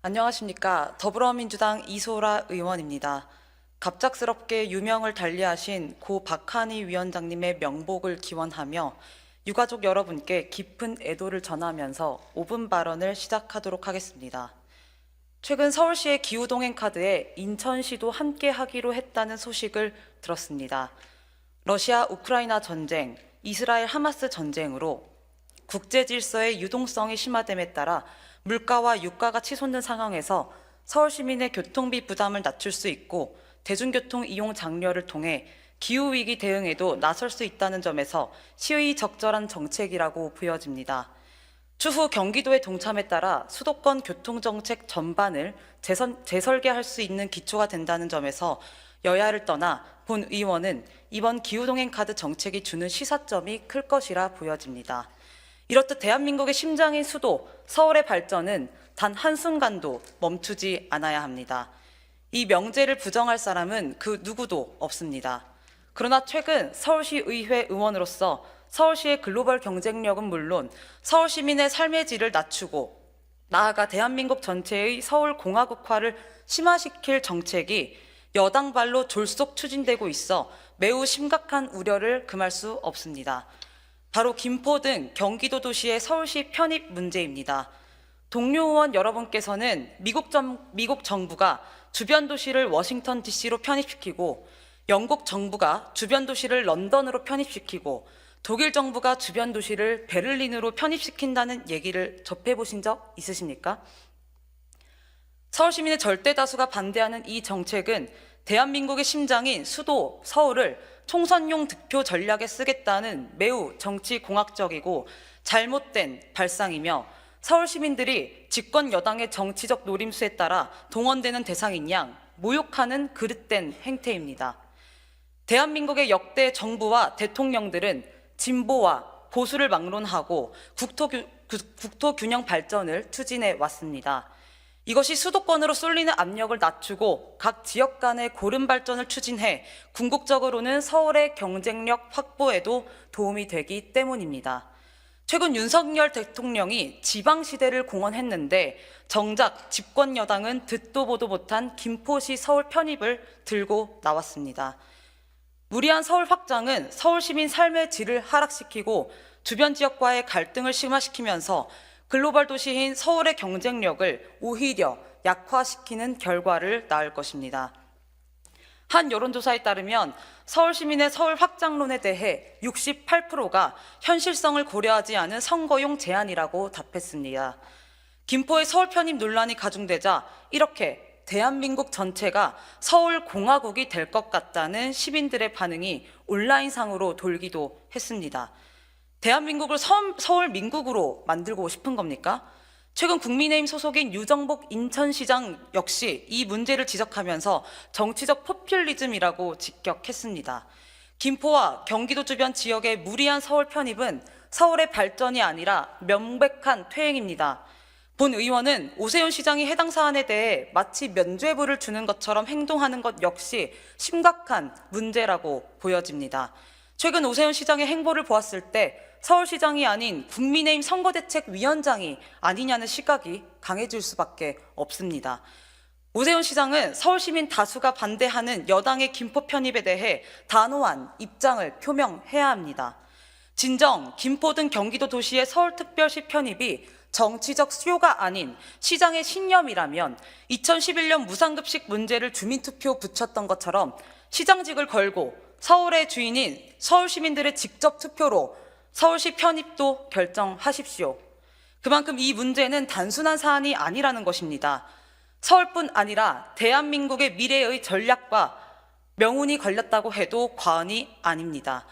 안녕하십니까. 더불어민주당 이소라 의원입니다. 갑작스럽게 유명을 달리하신 고 박한희 위원장님의 명복을 기원하며 유가족 여러분께 깊은 애도를 전하면서 5분 발언을 시작하도록 하겠습니다. 최근 서울시의 기후동행 카드에 인천시도 함께 하기로 했다는 소식을 들었습니다. 러시아 우크라이나 전쟁, 이스라엘 하마스 전쟁으로 국제 질서의 유동성이 심화됨에 따라 물가와 유가가 치솟는 상황에서 서울 시민의 교통비 부담을 낮출 수 있고 대중교통 이용 장려를 통해 기후위기 대응에도 나설 수 있다는 점에서 시의 적절한 정책이라고 보여집니다. 추후 경기도의 동참에 따라 수도권 교통정책 전반을 재설계할 수 있는 기초가 된다는 점에서 여야를 떠나 본 의원은 이번 기후동행 카드 정책이 주는 시사점이 클 것이라 보여집니다. 이렇듯 대한민국의 심장인 수도 서울의 발전은 단 한순간도 멈추지 않아야 합니다. 이 명제를 부정할 사람은 그 누구도 없습니다. 그러나 최근 서울시 의회 의원으로서 서울시의 글로벌 경쟁력은 물론 서울 시민의 삶의 질을 낮추고 나아가 대한민국 전체의 서울 공화국화를 심화시킬 정책이 여당발로 졸속 추진되고 있어 매우 심각한 우려를 금할 수 없습니다. 바로 김포 등 경기도 도시의 서울시 편입 문제입니다. 동료 의원 여러분께서는 미국 정부가 주변 도시를 워싱턴 DC로 편입시키고 영국 정부가 주변 도시를 런던으로 편입시키고 독일 정부가 주변 도시를 베를린으로 편입시킨다는 얘기를 접해보신 적 있으십니까? 서울 시민의 절대 다수가 반대하는 이 정책은 대한민국의 심장인 수도 서울을 총선용 득표 전략에 쓰겠다는 매우 정치공학적이고 잘못된 발상이며 서울 시민들이 집권 여당의 정치적 노림수에 따라 동원되는 대상인 양 모욕하는 그릇된 행태입니다. 대한민국의 역대 정부와 대통령들은 진보와 보수를 막론하고 국토균형 발전을 추진해 왔습니다. 이것이 수도권으로 쏠리는 압력을 낮추고 각 지역 간의 고른 발전을 추진해 궁극적으로는 서울의 경쟁력 확보에도 도움이 되기 때문입니다. 최근 윤석열 대통령이 지방시대를 공언했는데 정작 집권 여당은 듣도 보도 못한 김포시 서울 편입을 들고 나왔습니다. 무리한 서울 확장은 서울 시민 삶의 질을 하락시키고 주변 지역과의 갈등을 심화시키면서 글로벌 도시인 서울의 경쟁력을 오히려 약화시키는 결과를 낳을 것입니다. 한 여론조사에 따르면 서울 시민의 서울 확장론에 대해 68%가 현실성을 고려하지 않은 선거용 제안이라고 답했습니다. 김포의 서울 편입 논란이 가중되자 이렇게 대한민국 전체가 서울 공화국이 될 것 같다는 시민들의 반응이 온라인상으로 돌기도 했습니다. 대한민국을 서울 민국으로 만들고 싶은 겁니까? 최근 국민의힘 소속인 유정복 인천시장 역시 이 문제를 지적하면서 정치적 포퓰리즘이라고 직격했습니다. 김포와 경기도 주변 지역의 무리한 서울 편입은 서울의 발전이 아니라 명백한 퇴행입니다. 본 의원은 오세훈 시장이 해당 사안에 대해 마치 면죄부를 주는 것처럼 행동하는 것 역시 심각한 문제라고 보여집니다. 최근 오세훈 시장의 행보를 보았을 때 서울시장이 아닌 국민의힘 선거대책위원장이 아니냐는 시각이 강해질 수밖에 없습니다. 오세훈 시장은 서울시민 다수가 반대하는 여당의 김포 편입에 대해 단호한 입장을 표명해야 합니다. 진정 김포 등 경기도 도시의 서울특별시 편입이 정치적 수요가 아닌 시장의 신념이라면 2011년 무상급식 문제를 주민투표 붙였던 것처럼 시장직을 걸고 서울의 주인인 서울 시민들의 직접 투표로 서울시 편입도 결정하십시오. 그만큼 이 문제는 단순한 사안이 아니라는 것입니다. 서울뿐 아니라 대한민국의 미래의 전략과 명운이 걸렸다고 해도 과언이 아닙니다.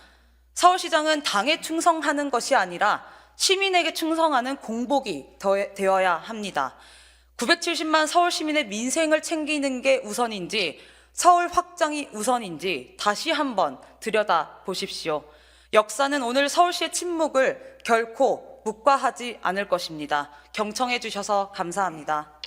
서울시장은 당에 충성하는 것이 아니라 시민에게 충성하는 공복이 되어야 합니다. 970만 서울 시민의 민생을 챙기는 게 우선인지 서울 확장이 우선인지 다시 한번 들여다보십시오. 역사는 오늘 서울시의 침묵을 결코 묵과하지 않을 것입니다. 경청해 주셔서 감사합니다.